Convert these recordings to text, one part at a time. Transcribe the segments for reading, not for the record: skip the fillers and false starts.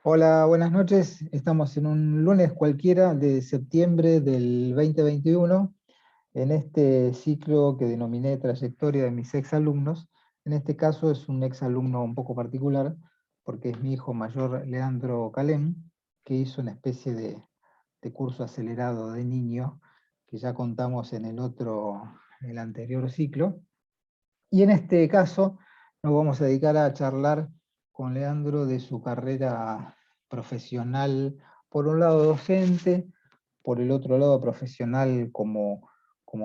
Hola, buenas noches. Estamos en un lunes cualquiera de septiembre del 2021, en este ciclo que denominé Trayectoria de mis exalumnos. En este caso es un exalumno un poco particular, porque es mi hijo mayor, Leandro Calem, que hizo una especie de curso acelerado de niño, que ya contamos en el anterior ciclo. Y en este caso nos vamos a dedicar a charlar con Leandro de su carrera profesional, por un lado docente, por el otro lado profesional como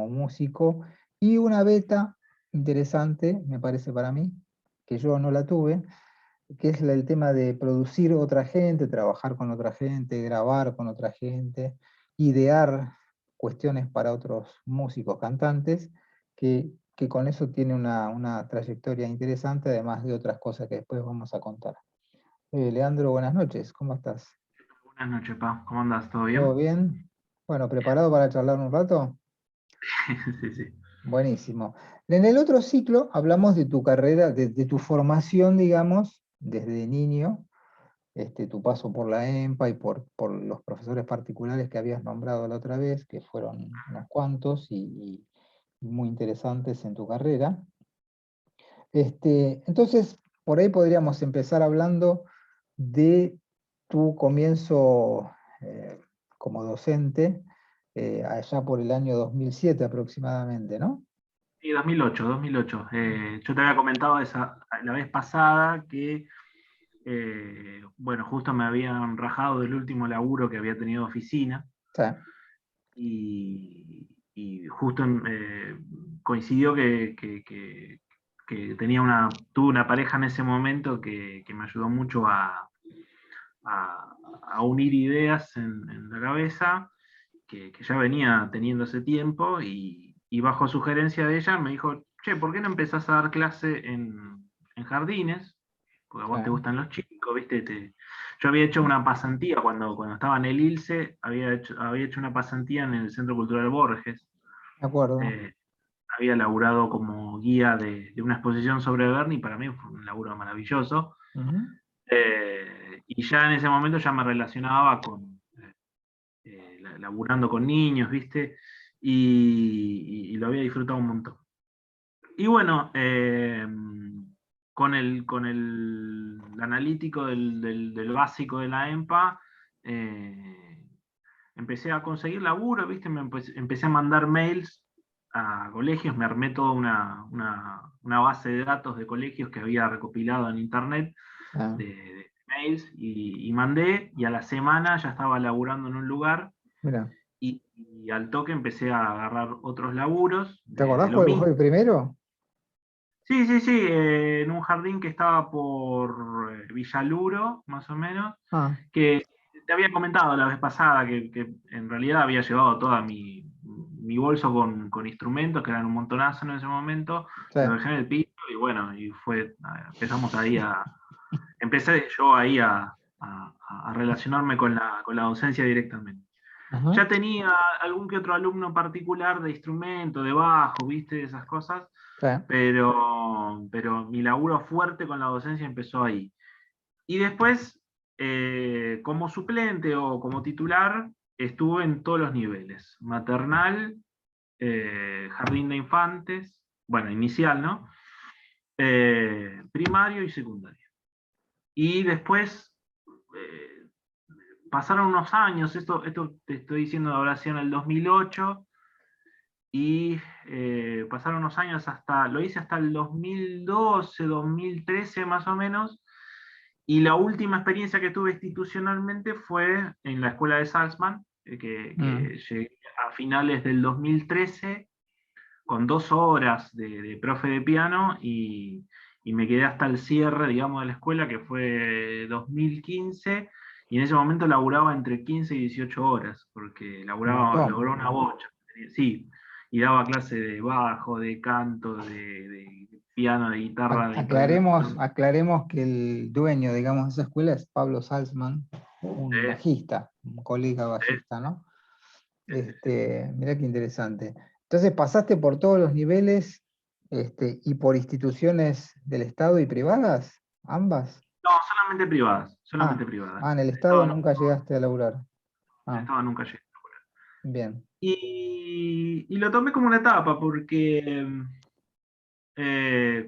músico, y una beta interesante, me parece para mí, que yo no la tuve, que es el tema de producir otra gente, trabajar con otra gente, grabar con otra gente, idear cuestiones para otros músicos, cantantes, que con eso tiene una trayectoria interesante, además de otras cosas que después vamos a contar. Leandro, buenas noches, ¿cómo estás? Buenas noches, Pa. ¿Cómo andas? ¿Todo ¿Todo bien? bien? Bueno, ¿preparado para charlar un rato? Sí, sí. Buenísimo. En el otro ciclo hablamos de tu carrera, de tu formación, digamos, desde niño, tu paso por la EMPA y por los profesores particulares que habías nombrado la otra vez, que fueron unos cuantos y muy interesantes en tu carrera. Entonces, por ahí podríamos empezar hablando de tu comienzo como docente, allá por el año 2007 aproximadamente, ¿no? Sí, 2008, 2008. Yo te había comentado la vez pasada que, bueno, justo me habían rajado del último laburo que había tenido oficina Sí, y justo coincidió que tuve una pareja en ese momento que me ayudó mucho a unir ideas en la cabeza que ya venía teniendo ese tiempo y bajo sugerencia de ella me dijo, che, ¿por qué no empezás a dar clase en jardines? Porque a sí, vos te gustan los chicos, ¿viste? Yo había hecho una pasantía cuando estaba en el ILSE, había hecho una pasantía en el Centro Cultural Borges. de acuerdo. Eh, Había laburado como guía de una exposición sobre Berni, para mí fue un laburo maravilloso. Ujú. Y ya en ese momento ya me relacionaba con, laburando con niños, ¿viste? Y lo había disfrutado un montón. Y bueno, con el analítico del básico de la EMPA, eh, empecé a conseguir laburo, ¿viste? Empecé a mandar mails a colegios, me armé toda una base de datos de colegios que había recopilado en internet Ah, de mails y mandé, y a la semana ya estaba laburando en un lugar mira, y al toque empecé a agarrar otros laburos ¿te de acordás lo cuál mismo. fue el primero? Sí, sí, sí, en un jardín que estaba por Villaluro, más o menos, Ah, que te había comentado la vez pasada que en realidad había llevado toda mi bolso con instrumentos, que eran un montonazo en ese momento, sí. lo dejé en el piso y bueno, empezamos empecé yo ahí a relacionarme con la docencia directamente. Ajá, Ya tenía algún que otro alumno particular de instrumento, de bajo, viste, esas cosas, sí. pero mi laburo fuerte con la docencia empezó ahí. Y después, como suplente o como titular, estuve en todos los niveles, maternal, jardín de infantes, bueno, inicial, ¿no? Primario y secundario. Y después eh, pasaron unos años, esto te estoy diciendo habrá sido en el 2008, y pasaron unos años lo hice hasta el 2012, 2013 más o menos, y la última experiencia que tuve institucionalmente fue en la escuela de Salzman, Mm. que llegué a finales del 2013 con 2 horas de profe de piano y me quedé hasta el cierre, digamos, de la escuela, que fue 2015, y en ese momento laburaba entre 15 y 18 horas, porque Un montón. laburaba una bocha. Sí, y daba clase de bajo, de canto, de piano, de guitarra, de Aclaremos, improvisación. aclaremos que el dueño, digamos, de esa escuela es Pablo Salzman, un Eh, bajista, un colega eh, bajista, ¿no? sí, sí. Mirá qué interesante. Entonces pasaste por todos los niveles, y por instituciones del Estado y privadas, ambas. No, solamente privadas, solamente privadas. En el En el Estado Estado no, nunca llegaste a laburar. en el Ah, Estado nunca llegué. bien. Y lo tomé como una etapa, porque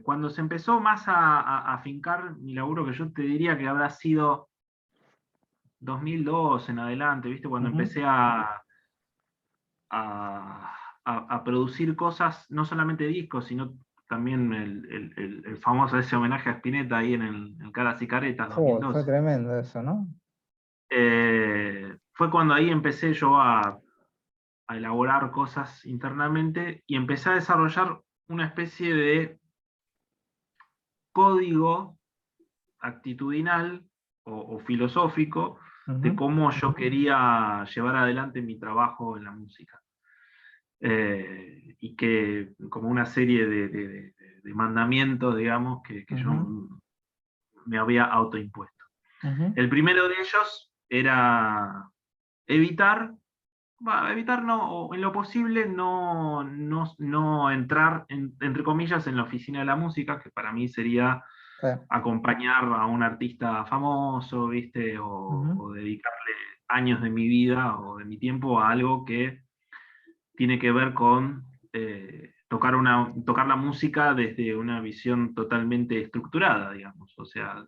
cuando se empezó más a afincar mi laburo, que yo te diría que habrá sido 2002 en adelante, ¿viste? Cuando Ujú, empecé a producir cosas, no solamente discos, sino también el famoso ese homenaje a Spinetta ahí en Caras y Caretas, Fue 2012. tremendo eso, ¿no? Fue cuando ahí empecé yo a elaborar cosas internamente y empecé a desarrollar una especie de código actitudinal o filosófico de Ujú, cómo yo quería llevar adelante mi trabajo en la música. Y que como una serie de mandamientos, digamos, que yo ujú, me había autoimpuesto. ujú. El primero de ellos era evitar, evitar no, o en lo posible no entrar, entre comillas, en la oficina de la música, que para mí sería Sí, acompañar a un artista famoso, ¿viste? ujú, O dedicarle años de mi vida o de mi tiempo a algo que tiene que ver con tocar la música desde una visión totalmente estructurada, digamos. O sea,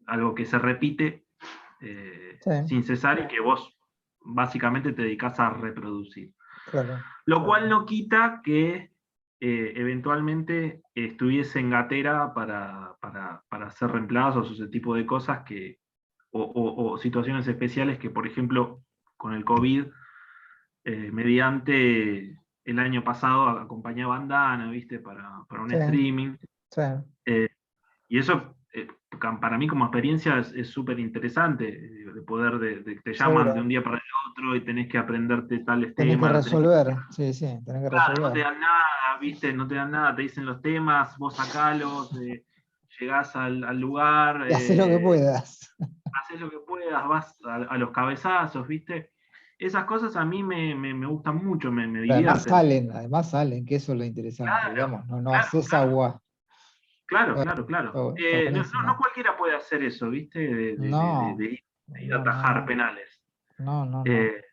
algo que se repite sí, sin cesar y que vos básicamente te dedicas a reproducir. claro. Lo cual no quita que eventualmente estuviese en gatera para hacer reemplazos o ese tipo de cosas o situaciones especiales que, por ejemplo, con el COVID, mediante el año pasado acompañé a Bandana, ¿viste? Para un Sí, streaming. sí. Eh, y eso, para mí como experiencia es súper interesante, de poder, te llaman de Seguro. un día para el otro y tenés que aprenderte tales Tenés que temas, resolver. Sí, sí, tenés que claro, no resolver. te dan nada, ¿viste? No te dan nada, te dicen los temas, vos sacalos, llegás al lugar, Y haces lo que puedas. haces lo que puedas, vas a los cabezazos, ¿viste? Esas cosas a mí me gustan mucho, me Pero divierten. además salen, que eso es lo interesante, Claro, digamos. No, no claro, haces claro. agua. Claro, Está, claro, claro. está No buenísimo. cualquiera puede hacer eso, ¿viste? No, De ir a no, no, atajar no. penales. No, no, no. Eh,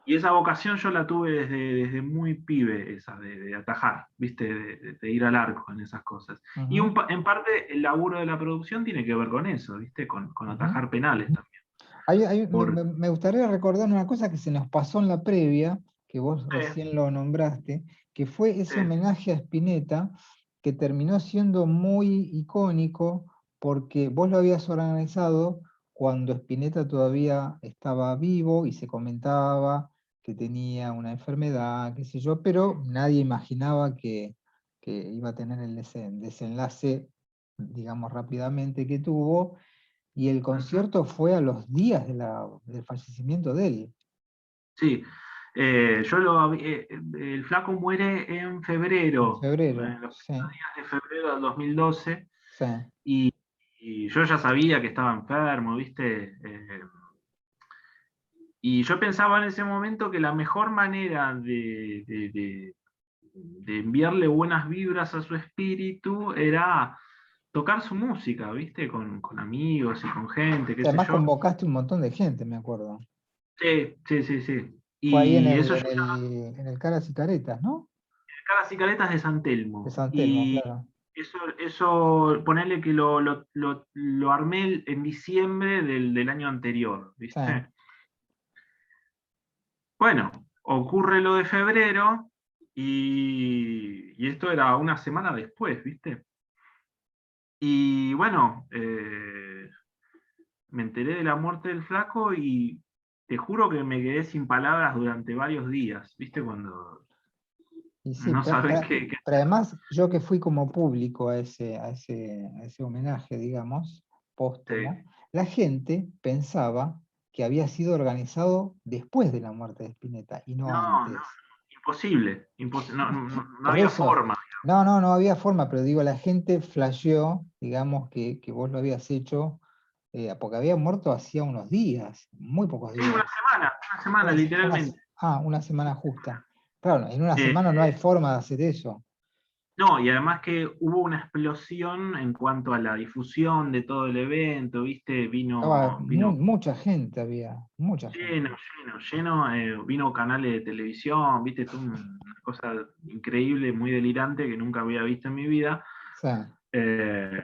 y esa vocación yo la tuve desde muy pibe, esa, de atajar, ¿viste? De ir al arco en esas cosas. Y Ujú, en parte el laburo de la producción tiene que ver con eso, ¿viste? Con ujú. atajar penales también. Por, Me gustaría recordar una cosa que se nos pasó en la previa, que vos sí, recién lo nombraste, que fue sí, ese homenaje a Spinetta, que terminó siendo muy icónico porque vos lo habías organizado cuando Spinetta todavía estaba vivo y se comentaba que tenía una enfermedad, qué sé yo, pero nadie imaginaba que iba a tener el desenlace, digamos, rápidamente que tuvo, y el ujú, concierto fue a los días del fallecimiento de él, sí. El flaco muere en en febrero, febrero. en los Sí, primeros días de febrero del 2012. sí. Y, y yo ya sabía que estaba enfermo, ¿viste? Y yo pensaba en ese momento que la mejor manera de enviarle buenas vibras a su espíritu era tocar su música, ¿viste? Con amigos y con gente, qué sé Además yo. convocaste un montón de gente, me acuerdo. Sí, sí, sí, sí. Fue ahí Y eso yo en el Caras y Caretas, ¿no? Caras y Caletas de San De Telmo. San Telmo, Y claro. eso ponerle que lo armé en diciembre del año anterior, Sí. ¿viste? Bueno, ocurre lo de febrero y esto era una semana después, ¿viste? Y bueno, me enteré de la muerte del flaco y te juro que me quedé sin palabras durante varios días, ¿viste? Cuando Y sí, no sabes qué pero hacer. además yo que fui como público a ese homenaje, digamos, Sí. póstumo, la gente pensaba que había sido organizado después de la muerte de Spinetta y no No, no, antes. imposible, no Por había eso, forma. no había forma, pero digo, la gente flasheó, digamos, que vos lo habías hecho, porque había muerto hacía unos días, muy pocos Sí, días. una semana literalmente. Una semana justa. Claro, en una Eh, semana no hay forma de hacer eso. No, y además que hubo una explosión en cuanto a la difusión de todo el evento, ¿viste? Vino Mucha gente había, mucha gente. lleno, vino canales de televisión, ¿viste? Fue una cosa increíble, muy delirante que nunca había visto en mi vida. Sí. Eh,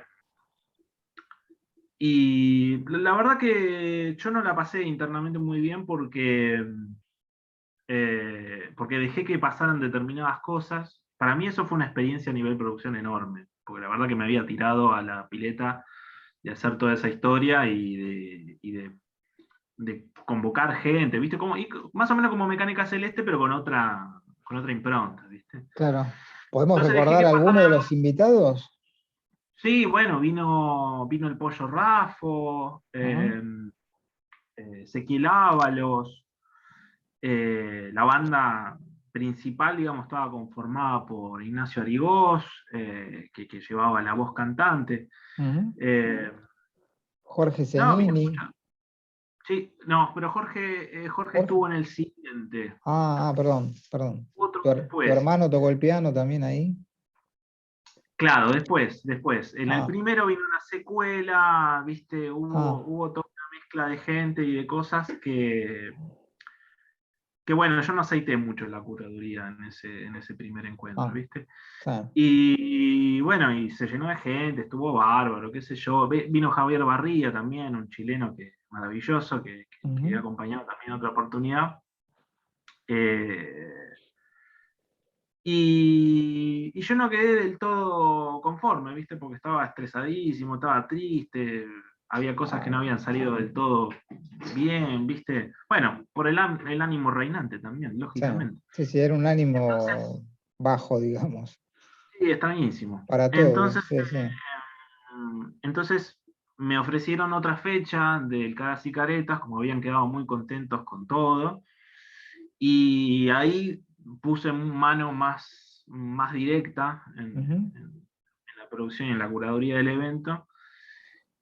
y la verdad que yo no la pasé internamente muy bien porque dejé que pasaran determinadas cosas. Para mí eso fue una experiencia a nivel producción enorme, porque la verdad que me había tirado a la pileta de hacer toda esa historia de convocar gente, ¿viste? Más o menos como Mecánica Celeste, pero con otra impronta, ¿viste? Claro. ¿Podemos Entonces dejé recordar que alguno de pasara. los invitados? Sí, bueno, vino el Pollo Rafo, Ajá. Ezequiel Ábalos, la banda principal, digamos, estaba conformada por Ignacio Arigós, que llevaba la voz cantante. Ujú. Eh, Jorge no, vino Zenini. mucha. Sí, no, pero Jorge Jorge. estuvo en el siguiente, Perdón, perdón. otro ¿Tu después. hermano tocó el piano también ahí? Claro, después. En el Ah, primero vino una secuela, viste, ah, hubo toda una mezcla de gente y de cosas que bueno, yo no aceité mucho la curaduría en ese primer encuentro, ah, ¿viste? sí. Y bueno, y se llenó de gente, estuvo bárbaro, qué sé yo. Vino Javier Barría también, un chileno maravilloso, que he Ujú. acompañado también en otra oportunidad. Eh, y yo no quedé del todo conforme, ¿viste? Porque estaba estresadísimo, estaba triste, había cosas que no habían salido del todo bien, ¿viste? Bueno, por el ánimo reinante también, Sí, lógicamente. sí, sí, era un Entonces, ánimo bajo, digamos, sí, extrañísimo. para todos, Entonces, sí, sí. entonces me ofrecieron otra fecha del Caras y Caretas, como habían quedado muy contentos con todo, y ahí puse mano más directa Ujú. en la producción y en la curaduría del evento,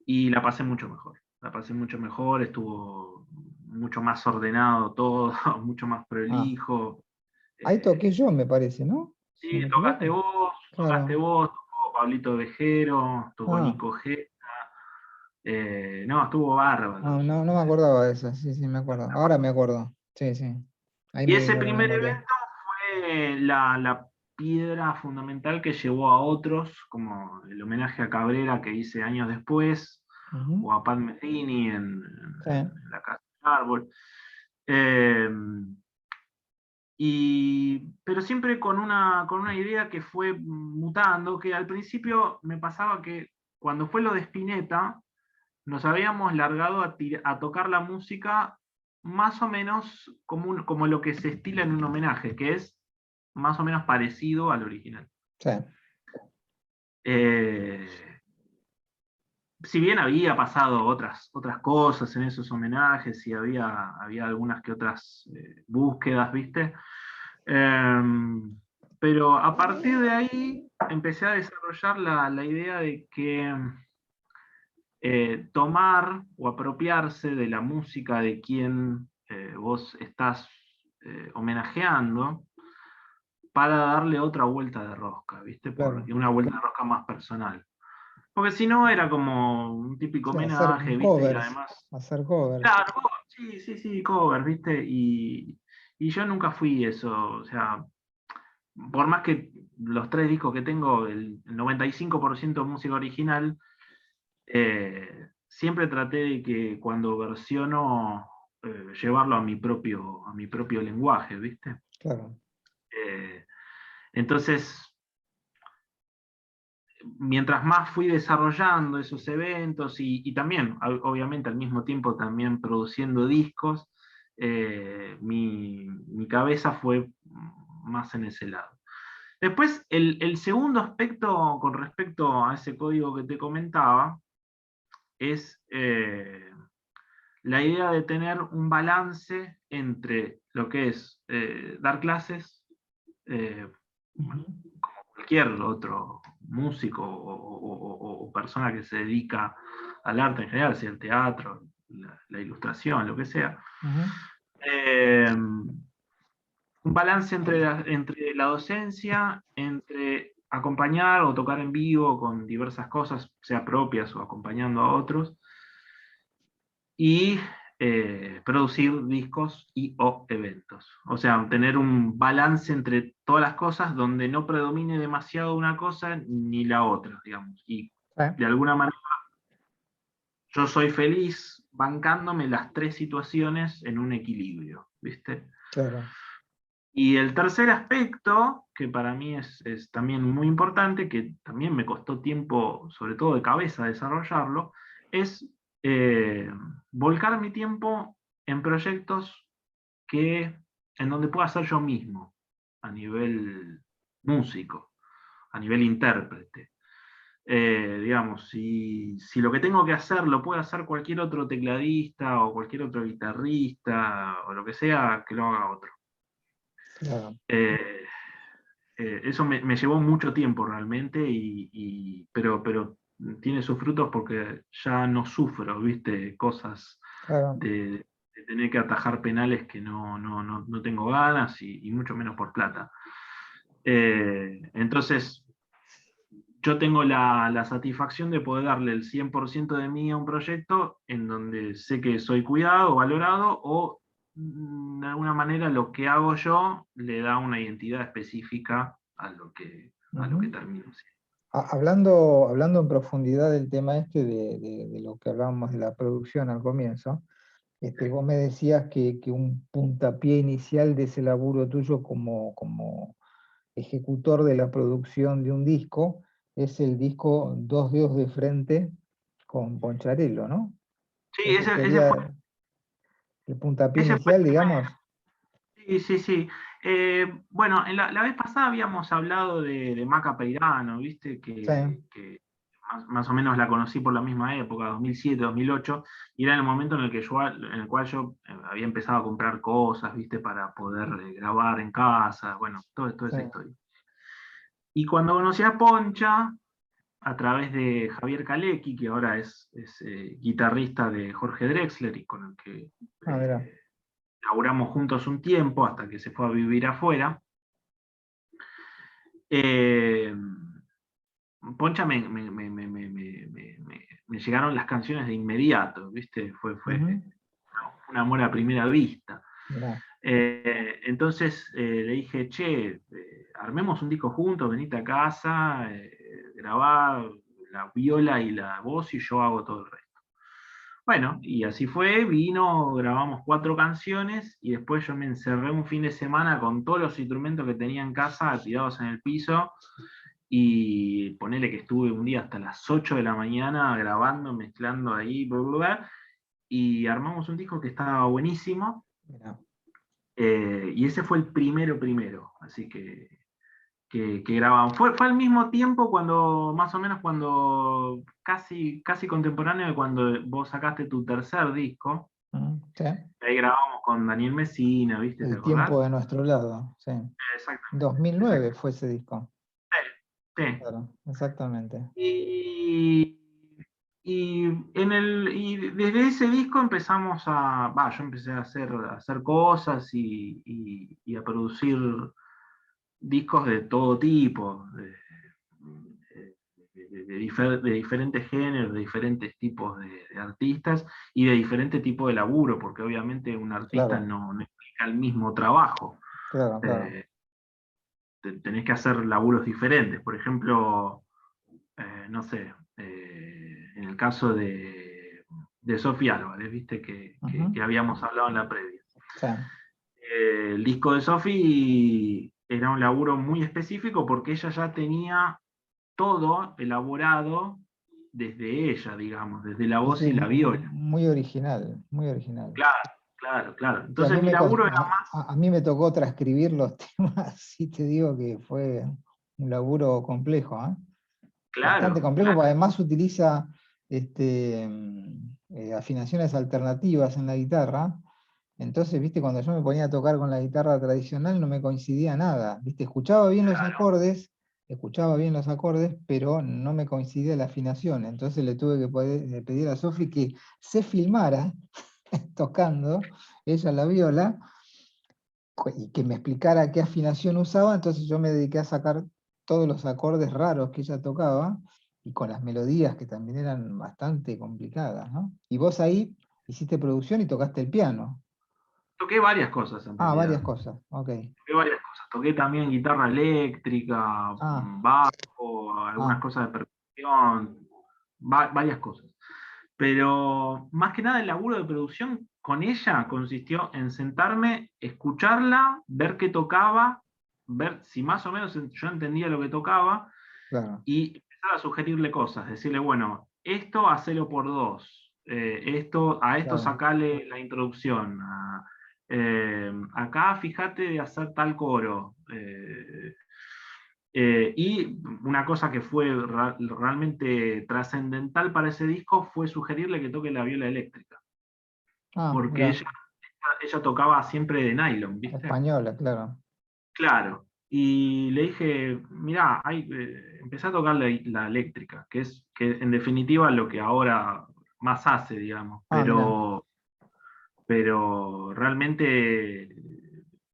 y la pasé mucho mejor. La pasé mucho mejor, estuvo mucho más ordenado todo, mucho más Ah, prolijo. ahí Eh, toqué yo, me parece, ¿no? Si no sí, me equivoco. Claro. tocó Pablito Vejero, tocó Ah, Nico G. No, estuvo bárbaro. no, no, no me acordaba de eso, sí, sí, me acuerdo. Ahora me acuerdo, sí, sí. Ahí Y me ese vino a la primer memoria. evento fue la piedra fundamental que llevó a otros, como el homenaje a Cabrera que hice años después, Ujú. o a Pat Metheny Sí. en la Casa del Árbol. Eh, pero siempre con una idea que fue mutando, que al principio me pasaba que cuando fue lo de Spinetta, nos habíamos largado a tocar la música más o menos como lo que se estila en un homenaje, que es más o menos parecido al original. Sí. Eh, si bien había pasado otras cosas en esos homenajes y había algunas que otras búsquedas, ¿viste? Eh, pero a partir de ahí empecé a desarrollar la idea de que tomar o apropiarse de la música de quien vos estás homenajeando para darle otra vuelta de rosca, ¿viste? Claro. Una vuelta de rosca más personal. Porque si no era como un típico Sí, hacer homenaje, ¿viste? Y covers. además, Hacer covers. claro, sí, sí, sí, cover, ¿viste? Y yo nunca fui eso, o sea, por más que los 3 discos que tengo, el 95% música original, siempre traté de que cuando versiono, llevarlo a mi propio lenguaje, ¿viste? Claro. Eh, entonces, mientras más fui desarrollando esos eventos y también, obviamente, al mismo tiempo también produciendo discos, mi cabeza fue más en ese lado. Después, el segundo aspecto con respecto a ese código que te comentaba es la idea de tener un balance entre lo que es dar clases, Ujú. como cualquier otro músico o persona que se dedica al arte en general, sea el teatro, la ilustración, lo que sea. Ujú. Un balance entre la docencia, entre acompañar o tocar en vivo con diversas cosas, sea propias o acompañando a otros, y producir discos y o eventos. O sea, tener un balance entre todas las cosas donde no predomine demasiado una cosa ni la otra, digamos. Y de alguna manera yo soy feliz bancándome las tres situaciones en un equilibrio, ¿viste? Claro. Y el tercer aspecto, que para mí es también muy importante, que también me costó tiempo, sobre todo de cabeza, desarrollarlo, es volcar mi tiempo en proyectos en donde pueda ser yo mismo, a nivel músico, a nivel intérprete. Digamos, si lo que tengo que hacer lo puede hacer cualquier otro tecladista o cualquier otro guitarrista o lo que sea, que lo haga otro. Claro. Eh, Eso me llevó mucho tiempo realmente, pero tiene sus frutos porque ya no sufro, ¿viste? Cosas Claro. de tener que atajar penales que no tengo ganas y mucho menos por plata. Entonces, yo tengo la satisfacción de poder darle el 100% de mí a un proyecto en donde sé que soy cuidado, valorado, o de alguna manera lo que hago yo le da una identidad específica a lo que termino siendo. Hablando en profundidad del tema este de lo que hablábamos de la producción al comienzo, vos me decías que un puntapié inicial de ese laburo tuyo como ejecutor de la producción de un disco es el disco Dos Dedos de Frente con Poncharello, ¿no? Sí, Ese sería el puntapié ese fue inicial, digamos. sí, sí, sí. Bueno, la vez pasada habíamos hablado de Maca Peirano, ¿viste? Sí, Que más o menos la conocí por la misma época, 2007, 2008, y era en el momento en el cual yo había empezado a comprar cosas, ¿viste? Para poder grabar en casa, bueno, toda sí. esa historia. Y cuando conocí a Poncha, a través de Javier Kalecki, que ahora es guitarrista de Jorge Drexler y con el que Ah, mira. laburamos juntos un tiempo hasta que se fue a vivir afuera. Eh, Poncha me llegaron las canciones de inmediato, ¿viste? Fue Ujú. un amor a primera vista. Mira. Entonces le dije, che, armemos un disco juntos, venite a casa, grabá la viola y la voz y yo hago todo el resto. Bueno, y así fue, vino, grabamos 4 canciones y después yo me encerré un fin de semana con todos los instrumentos que tenía en casa tirados en el piso y ponele que estuve un día hasta las 8 de la mañana grabando, mezclando ahí, bla, bla, bla, y armamos un disco que estaba buenísimo. Mira. Y ese fue el primero, así que grabamos. Fue al mismo tiempo cuando, más o menos cuando, casi contemporáneo de cuando vos sacaste tu tercer disco. Sí. Ahí grabamos con Daniel Messina, ¿viste? ¿Te El acordás? tiempo de nuestro lado, sí. Exactamente, 2009 exactamente. fue ese disco. Sí. Claro, exactamente. Y, y desde ese disco empezamos yo empecé a hacer cosas y a producir discos de todo tipo, de diferentes géneros, de diferentes tipos de artistas y de diferente tipo de laburo, porque obviamente un artista Claro, no implica el mismo trabajo. claro, claro. Eh, Tenés que hacer laburos diferentes. Por ejemplo, no sé, en el caso de Sofía Álvarez, viste Ujú. que habíamos hablado en la previa. Sí, El disco de Sofi era un laburo muy específico porque ella ya tenía todo elaborado desde ella, digamos, desde la sí, voz sí, y la viola. muy original, muy original. Claro, claro, claro. Sí, Entonces mi laburo era más, a mí me tocó transcribir los temas, sí te digo que fue un laburo complejo, ¿eh? Bastante claro, complejo, claro, porque además utiliza afinaciones alternativas en la guitarra. Entonces, viste, cuando yo me ponía a tocar con la guitarra tradicional no me coincidía nada. Viste, escuchaba bien los acordes, pero no me coincidía la afinación. Entonces le tuve que pedir a Sofi que se filmara tocando ella la viola y que me explicara qué afinación usaba. Entonces yo me dediqué a sacar todos los acordes raros que ella tocaba, y con las melodías que también eran bastante complicadas, ¿no? Y vos ahí hiciste producción y tocaste el piano. Toqué varias cosas en Ah, realidad. varias cosas, ok. Toqué varias cosas. Toqué también guitarra eléctrica, Ah, bajo, algunas ah, cosas de percusión, varias cosas. Pero más que nada el laburo de producción con ella consistió en sentarme, escucharla, ver qué tocaba, ver si más o menos yo entendía lo que tocaba claro, y empezar a sugerirle cosas, decirle, bueno, esto hacelo por dos, a esto claro. sacale la introducción, acá fíjate de hacer tal coro. Y una cosa que fue realmente trascendental para ese disco fue sugerirle que toque la viola eléctrica, Ah, porque mira, ella tocaba siempre de nylon, ¿viste? española, claro. Claro. Y le dije, mirá, empecé a tocar la eléctrica, que en definitiva lo que ahora más hace, digamos, Ah, mira, pero realmente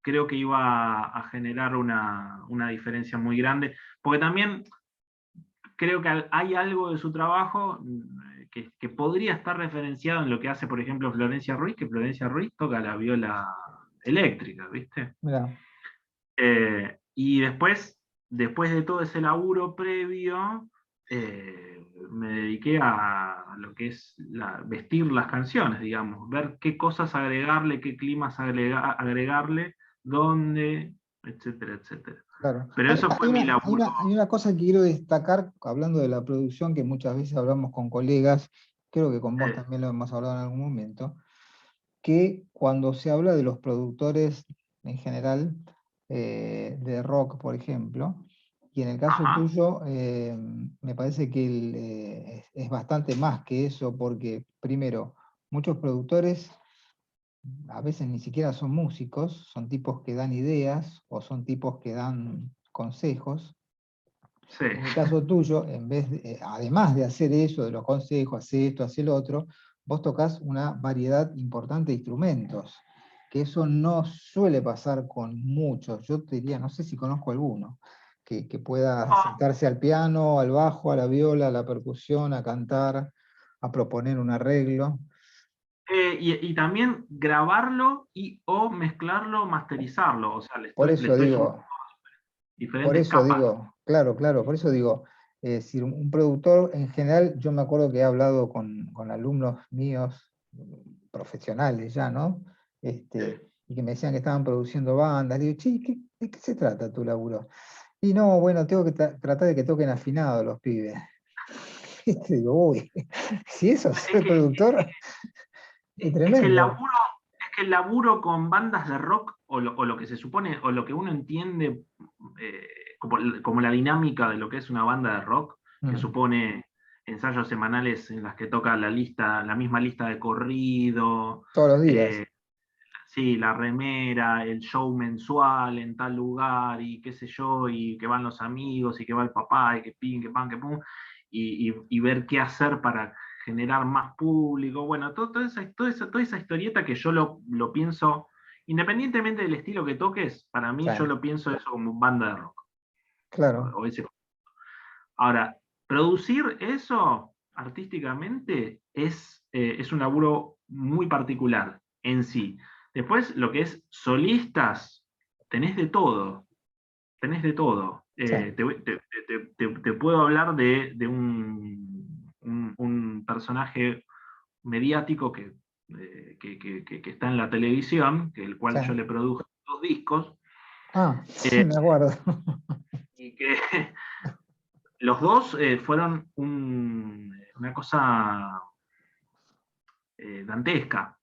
creo que iba a generar una diferencia muy grande, porque también creo que hay algo de su trabajo que podría estar referenciado en lo que hace, por ejemplo, Florencia Ruiz, que Florencia Ruiz toca la viola eléctrica, ¿viste? mira. Y después de todo ese laburo previo, me dediqué a lo que es vestir las canciones, digamos, ver qué cosas agregarle, qué climas agregarle, dónde, etcétera, etcétera. Claro. Pero eso fue mi laburo. Hay una cosa que quiero destacar, hablando de la producción, que muchas veces hablamos con colegas, creo que con vos eh, también lo hemos hablado en algún momento, que cuando se habla de los productores en general, de rock, por ejemplo, y en el caso ajá, tuyo, me parece que es bastante más que eso, porque primero, muchos productores a veces ni siquiera son músicos, son tipos que dan ideas o son tipos que dan consejos. sí. En el caso tuyo, además de hacer eso, de los consejos, hacer esto, hacer lo otro, vos tocas una variedad importante de instrumentos, que eso no suele pasar con muchos. Yo te diría, no sé si conozco alguno, que pueda sentarse al piano, al bajo, a la viola, a la percusión, a cantar, a proponer un arreglo. Y también grabarlo y o mezclarlo, masterizarlo. O sea, Por le eso estoy sumando digo, diferentes capas. claro, claro, por eso digo, si un productor en general, yo me acuerdo que he hablado con alumnos míos, profesionales ya, ¿no? Y que me decían que estaban produciendo bandas. Le digo, che, ¿de qué se trata tu laburo? Y no, bueno, tengo que tratar de que toquen afinado los pibes. Y te digo, uy, si eso es Es ser que, productor, es es que el tremendo. laburo, es que el laburo con bandas de rock, o lo que se supone, o lo que uno entiende como la dinámica de lo que es una banda de rock, que Mm, supone ensayos semanales en las que toca la misma lista de corrido, todos los días. eh, sí, la remera, el show mensual en tal lugar, y qué sé yo, y que van los amigos, y que va el papá, y que pin, que pan, que pum, y ver qué hacer para generar más público. Bueno, toda esa historieta que yo lo pienso, independientemente del estilo que toques, para mí Sí, yo lo pienso eso como banda de rock. claro, Ahora, producir eso artísticamente es un laburo muy particular en sí. Después, lo que es solistas, tenés de todo, tenés de todo. sí, Te puedo hablar de un personaje mediático que está en la televisión, el cual sí. yo le produje 2 discos, Ah, sí, me acuerdo. y que los dos fueron una cosa dantesca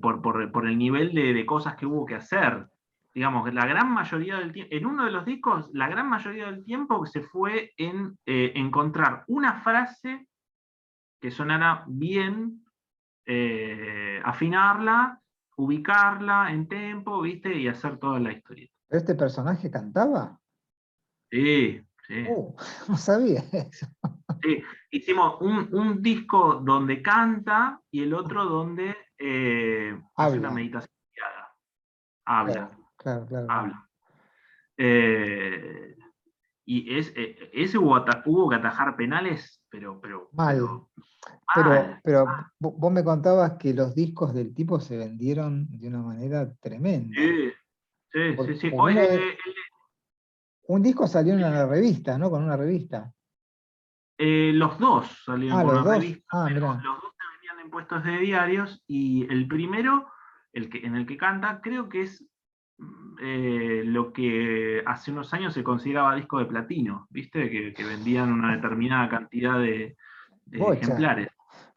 por el nivel de cosas que hubo que hacer. Digamos, la gran mayoría del tiempo, en uno de los discos, la gran mayoría del tiempo se fue en encontrar una frase que sonara bien, afinarla, ubicarla en tempo, ¿viste? Y hacer toda la historia. ¿Pero este personaje cantaba? Sí, sí. Uh, no sabía eso. Sí, hicimos un disco donde canta y el otro donde hace una Habla. meditación guiada. Habla, Claro, claro, claro, claro. habla. Eh, Y ese hubo que atajar penales, pero Mal. mal. Vos me contabas que los discos del tipo se vendieron de una manera tremenda. Sí, sí, sí, sí. Porque un disco salió en una revista, ¿no? Con una revista. Los dos salieron Ah, con los una dos. revista, Ah, pero mirá. los dos se vendían en puestos de diarios, y el primero, en el que canta, creo que es lo que hace unos años se consideraba disco de platino, ¿viste? Que vendían una determinada cantidad de Bocha, ejemplares.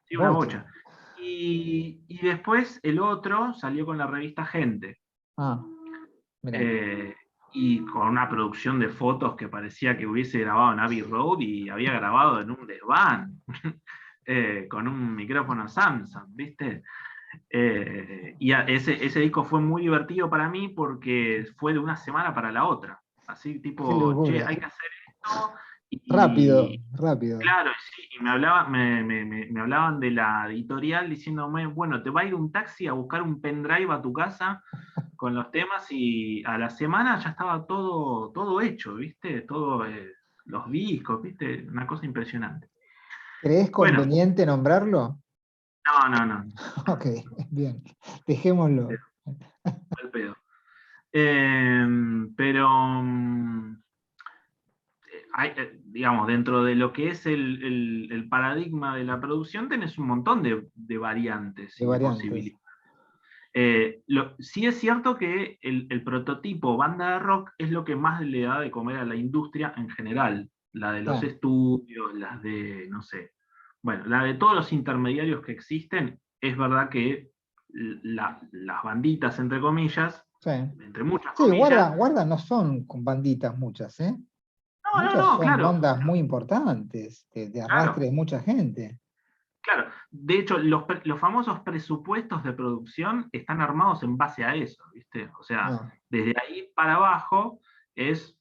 Sí, una bocha. bocha. Y después el otro salió con la revista Gente. Ah, mirá. eh, y con una producción de fotos que parecía que hubiese grabado en Abbey Road y había grabado en un desván, con un micrófono Samsung, ¿viste? Y ese disco fue muy divertido para mí porque fue de una semana para la otra. Así Qué tipo, che, locura. hay que hacer esto. Rápido, Y rápido. claro, sí, y me hablaban de la editorial diciéndome, bueno, te va a ir un taxi a buscar un pendrive a tu casa con los temas, y a la semana ya estaba todo hecho, ¿viste? Todo, los discos, ¿viste? Una cosa impresionante. ¿Crees Bueno, conveniente nombrarlo? no, Ok, bien. Dejémoslo. al pedo. Pero, digamos, dentro de lo que es el paradigma de la producción, tenés un montón de variantes De y de variantes. posibilidades. Sí es cierto que el prototipo banda de rock es lo que más le da de comer a la industria en general. La de los Claro, estudios, las de, no sé, bueno, la de todos los intermediarios que existen. Es verdad que las banditas, entre comillas, sí. entre muchas Sí, comillas, guarda, no son con banditas muchas, ¿eh? Muchas no, son claro, bandas muy importantes, de arrastre claro, de mucha gente. claro. De hecho, los famosos presupuestos de producción están armados en base a eso, ¿viste? O sea, Ah, desde ahí para abajo es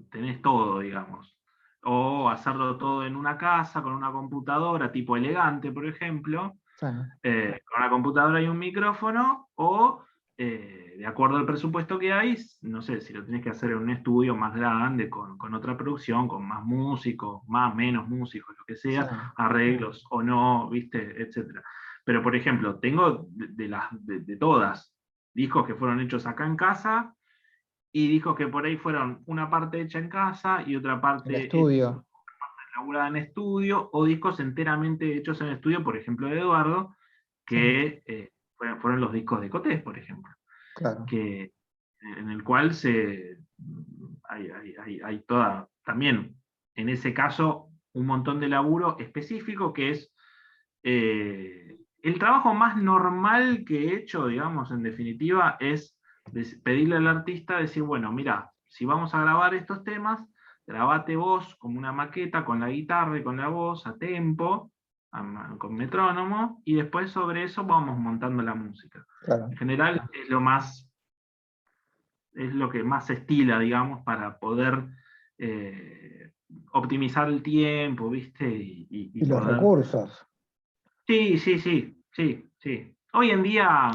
tenés todo, digamos. O hacerlo todo en una casa, con una computadora tipo elegante, por ejemplo, sí, con una computadora y un micrófono, o de acuerdo al presupuesto que hay, no sé, si lo tenés que hacer en un estudio más grande, con otra producción, con más músicos, más, menos músicos, lo que sí. sea, arreglos o no, viste, etcétera. Pero, por ejemplo, tengo de todas discos que fueron hechos acá en casa, y dijo que por ahí fueron una parte hecha en casa y otra El parte estudio, elaborada en estudio, o discos enteramente hechos en estudio, por ejemplo, de Eduardo, sí, que fueron los discos de Cotés, por ejemplo, claro. en el cual hay toda, también, en ese caso, un montón de laburo específico que es el trabajo más normal que he hecho, digamos, en definitiva, es pedirle al artista, decir, bueno, mira, si vamos a grabar estos temas, grabate vos como una maqueta con la guitarra y con la voz a tempo, con metrónomo, y después sobre eso vamos montando la música. En Claro. general es lo que más se estila, digamos, para poder optimizar el tiempo, ¿viste? Y Y los poder. recursos. Sí, sí, sí, sí, sí. Hoy en día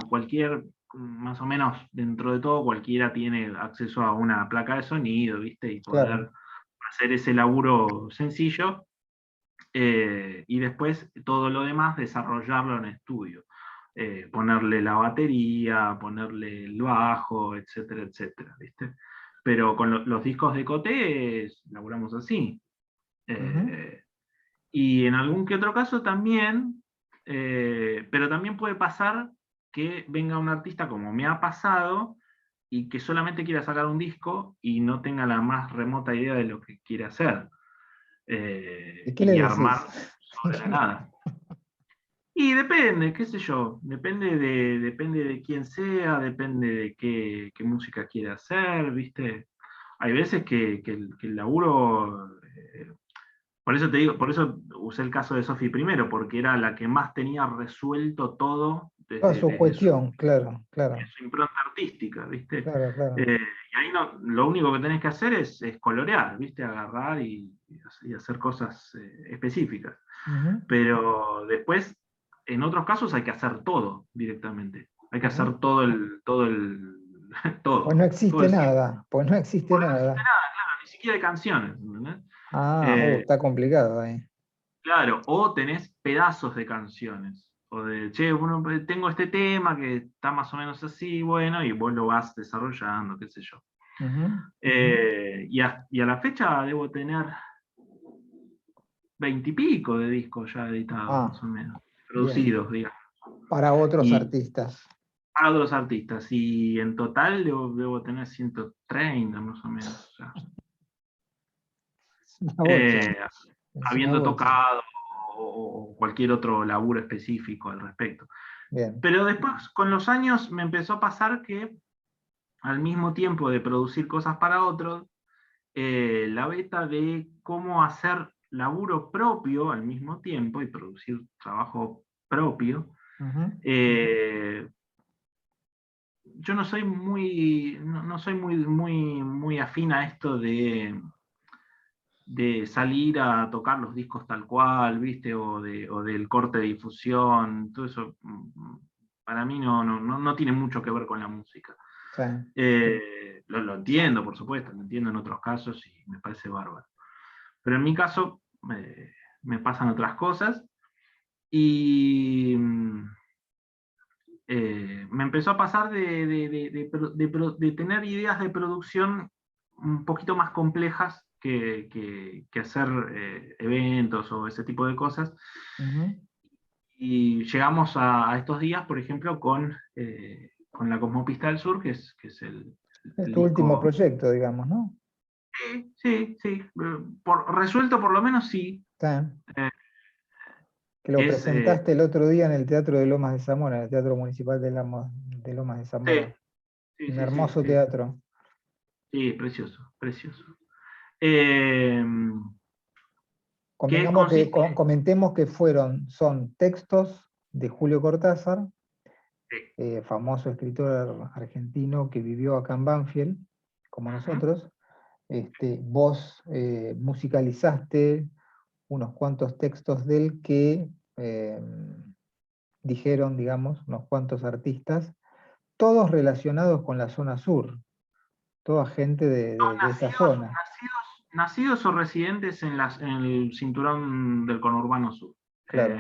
más o menos, dentro de todo, cualquiera tiene acceso a una placa de sonido, ¿viste? Y Claro. poder hacer ese laburo sencillo, y después todo lo demás desarrollarlo en estudio. Ponerle la batería, ponerle el bajo, etcétera, etcétera, ¿viste? Pero con los discos de Coté laburamos así. Ujú. Eh, y en algún que otro caso también, pero también puede pasar que venga un artista como me ha pasado y que solamente quiera sacar un disco y no tenga la más remota idea de lo que quiere hacer, ¿Y qué le y decís? armar sobre la nada. Y depende, qué sé yo, depende de quién sea, depende de qué música quiere hacer, ¿viste? Hay veces que el laburo, por eso te digo, por eso usé el caso de Sofi primero, porque era la que más tenía resuelto todo Toda desde, su desde su, cuestión, claro, claro, su impronta artística, ¿viste? claro, claro. Y ahí lo único que tenés que hacer es colorear, ¿viste? Agarrar y hacer cosas específicas. Ujú, Pero después, en otros casos, hay que hacer todo directamente. Hay que ujú. hacer todo el Pues no todo existe el nada, pues no existe nada. siquiera de canciones, ¿entendés? Está complicado ahí. Claro, o tenés pedazos de canciones. O de, che, bueno, tengo este tema que está más o menos así, bueno, y vos lo vas desarrollando, qué sé yo. Y a la fecha debo tener 20 y pico de discos ya editados, más o menos, producidos, digamos. Para otros artistas. Para otros artistas, y en total debo tener 130 más o menos. Ya. Habiendo tocado o cualquier otro laburo específico al respecto. Bien. Pero después, con los años, me empezó a pasar que al mismo tiempo de producir cosas para otros, la beta de cómo hacer laburo propio al mismo tiempo y producir trabajo propio, yo no soy muy afín a esto de salir a tocar los discos tal cual, ¿viste? O del corte de difusión, todo eso para mí no tiene mucho que ver con la música. Sí. Lo entiendo, por supuesto, lo entiendo en otros casos y me parece bárbaro. Pero en mi caso me pasan otras cosas y me empezó a pasar de tener ideas de producción un poquito más complejas que hacer eventos o ese tipo de cosas. Y llegamos a estos días, por ejemplo, con la Cosmopista del Sur, que es el tu último proyecto, digamos, ¿no? Sí. Resuelto por lo menos, sí. Que lo presentaste el otro día en el Teatro de Lomas de Zamora, el Teatro Municipal de Lomas de Zamora. Un hermoso teatro. Sí, precioso. Comentemos que son textos de Julio Cortázar, famoso escritor argentino que vivió acá en Banfield, como nosotros. Vos musicalizaste unos cuantos textos de él que dijeron, digamos, unos cuantos artistas, todos relacionados con la zona sur, toda gente de esa zona. Nacidos o residentes en el cinturón del conurbano sur. Claro.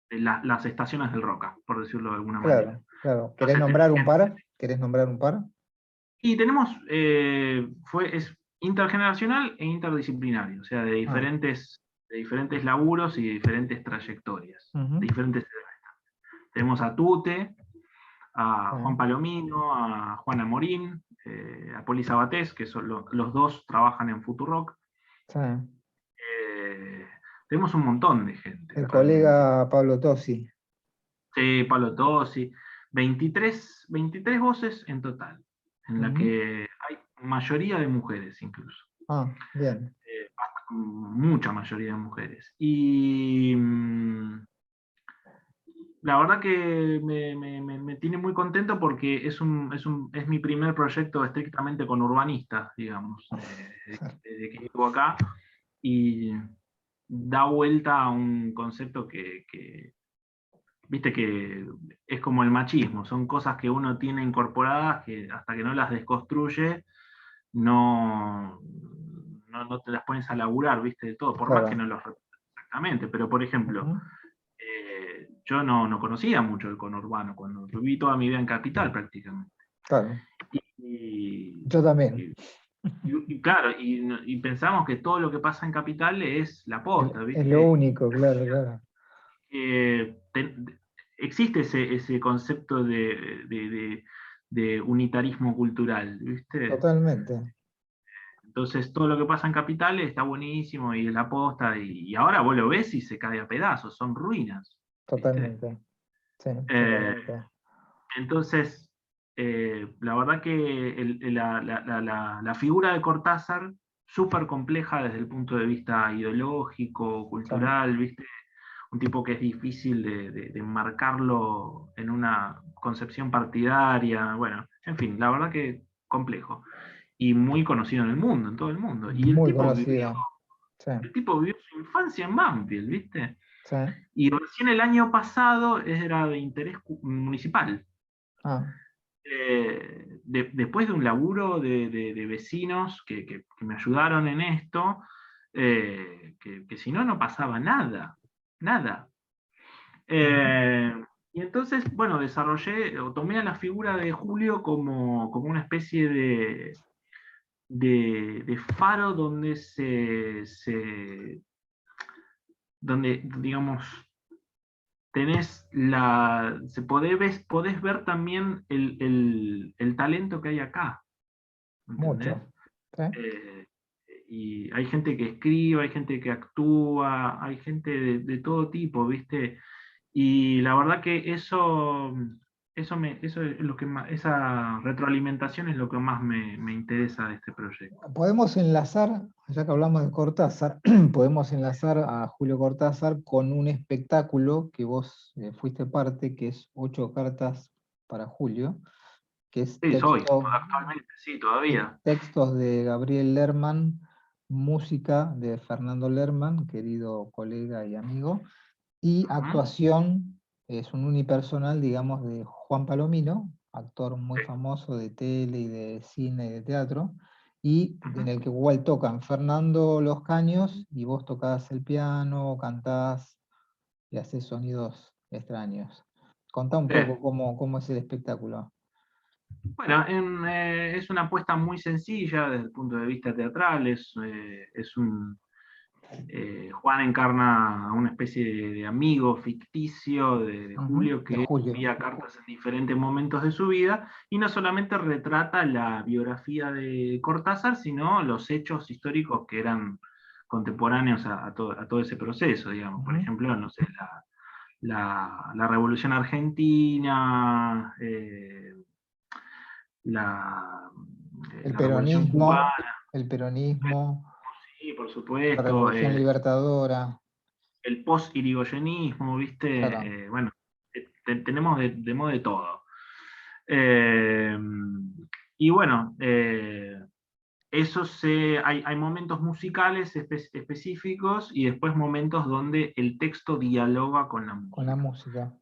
Las estaciones del Roca, por decirlo de alguna manera. Claro. ¿Querés nombrar un par? Y tenemos, es intergeneracional e interdisciplinario, o sea, de diferentes laburos y de diferentes trayectorias, de diferentes edades. Tenemos a Tute, a Juan Palomino, a Juana Morín, a Poli Sabatés, que son los dos trabajan en Futurock. Tenemos un montón de gente. El colega Pablo Tosi. Sí, Pablo Tosi. 23 voces en total, en la que hay mayoría de mujeres incluso. Bien. Mucha mayoría de mujeres. Y la verdad que me tiene muy contento porque es mi primer proyecto estrictamente con urbanistas, digamos, desde que vivo acá, y da vuelta a un concepto que viste que es como el machismo, son cosas que uno tiene incorporadas que hasta que no las desconstruye, no te las pones a laburar, viste, de todo, por más que no los representan exactamente, pero por ejemplo, yo no conocía mucho el conurbano, cuando viví toda mi vida en Capital prácticamente. Claro. Yo también. Claro, y pensamos que todo lo que pasa en Capital es la posta, ¿viste? Es lo único, claro. Existe ese concepto de unitarismo cultural, ¿viste? Totalmente. Entonces todo lo que pasa en Capital está buenísimo y es la posta, y ahora vos lo ves y se cae a pedazos, son ruinas. Totalmente. Sí, totalmente. Entonces, la verdad que la figura de Cortázar, súper compleja desde el punto de vista ideológico, cultural, ¿viste? Un tipo que es difícil de enmarcarlo en una concepción partidaria, bueno, en fin, la verdad que complejo. Y muy conocido en el mundo, en todo el mundo. Y muy conocido. El tipo vivió su infancia en Banfield, ¿viste? Sí. Y recién el año pasado era de interés municipal. después de un laburo de vecinos que me ayudaron en esto, que si no, no pasaba nada, nada. Eh, y entonces, bueno, desarrollé, o tomé a la figura de Julio como una especie de faro donde donde, digamos, podés ver también el talento que hay acá, ¿entendés? Mucho. ¿Sí? Eh, y hay gente que escribe, hay gente que actúa, hay gente de todo tipo, ¿viste? Y la verdad que eso es lo que más, esa retroalimentación es lo que más me interesa de este proyecto. Podemos enlazar, ya que hablamos de Cortázar, podemos enlazar a Julio Cortázar con un espectáculo que vos fuiste parte, que es 8 cartas para Julio, que es Sí, actualmente, sí, todavía. textos de Gabriel Lerman, música de Fernando Lerman, querido colega y amigo, y Ujú. actuación, es un unipersonal, digamos, de Juan Palomino, actor muy Sí, famoso de tele y de cine y de teatro, y en ujú. el que igual tocan Fernando los caños y vos tocás el piano, cantás y haces sonidos extraños. Contá un Sí. poco cómo es el espectáculo. Bueno, es una apuesta muy sencilla desde el punto de vista teatral. Juan encarna a una especie de amigo ficticio de Ujú, Julio de que Julio. envía cartas en diferentes momentos de su vida y no solamente retrata la biografía de Cortázar, sino los hechos históricos que eran contemporáneos a todo ese proceso, digamos. Por Ujú. ejemplo, no sé, la Revolución Argentina, la, El la Revolución peronismo, Cubana, el peronismo, sí, por la supuesto, revolución libertadora, el post-irigoyenismo, claro. ¿viste? Bueno, tenemos de todo. Eh, y bueno, hay momentos musicales específicos y después momentos donde el texto dialoga con la Con la música. música.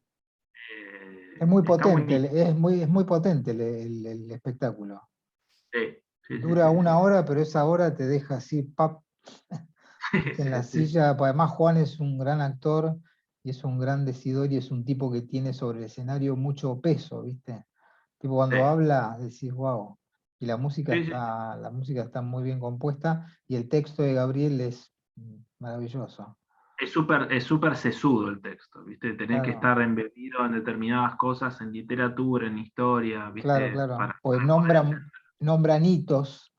Es muy Está potente, buenísimo. es muy potente el espectáculo. Sí, sí, sí, Dura sí, sí. 1 hora, pero esa hora te deja así, pap, viste, en la Sí, sí, sí. silla. Pues además Juan es un gran actor y es un gran decidor y es un tipo que tiene sobre el escenario mucho peso, ¿viste? Tipo Sí, cuando habla, decís, wow. Y sí, sí. la música está muy bien compuesta y el texto de Gabriel es maravilloso. Es súper sesudo el texto, ¿viste? Tenés que Claro, estar embebido en determinadas cosas, en literatura, en historia, claro, ¿viste? claro. Pues Para poder entender. nombran hitos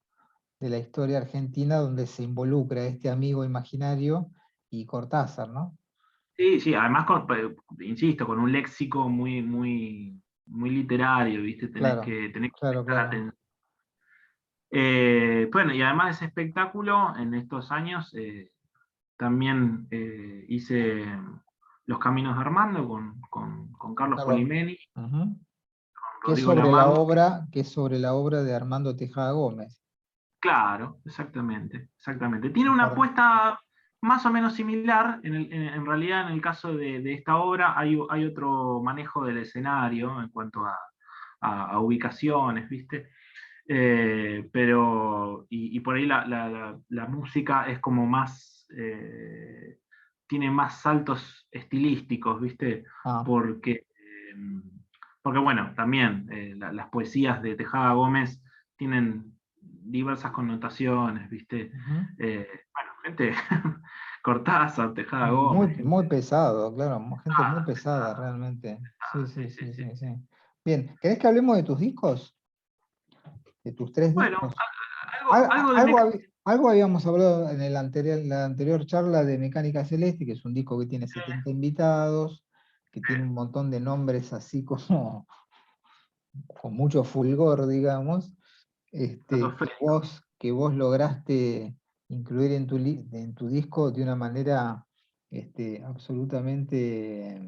de la historia argentina donde se involucra este amigo imaginario y Cortázar, ¿no? Sí, sí, además, insisto, con un léxico muy, muy, muy literario, ¿viste? Claro, Tenés que claro, prestar claro. atención. Bueno, y además de ese espectáculo, en estos años también hice Los Caminos de Armando con Carlos Claro. Polimeni, Ujú. con Que es Rodrigo sobre la Lamango. obra, que es sobre la obra de Armando Tejada Gómez. Claro, exactamente, exactamente. Tiene Un una par- apuesta más o menos similar. En realidad, en el caso de esta obra, hay otro manejo del escenario en cuanto a ubicaciones, ¿viste? Y por ahí la música es como más, tiene más saltos estilísticos, ¿viste? Ah, Porque, porque bueno, también las poesías de Tejada Gómez tienen diversas connotaciones, ¿viste? ujú. Bueno, gente, Cortázar, Tejada Muy, Gómez, muy gente pesado, claro, gente muy pesada pesada, realmente. Sí, pesada, sí, sí, sí, sí, sí. sí, sí. Bien, ¿querés que hablemos de tus discos? ¿De tus 3 Bueno, discos? algo de Algo habíamos hablado en la anterior charla de Mecánica Celeste, que es un disco que tiene 70 invitados, que tiene un montón de nombres así como con mucho fulgor, digamos, estratosférico. que vos lograste incluir en tu disco de una manera absolutamente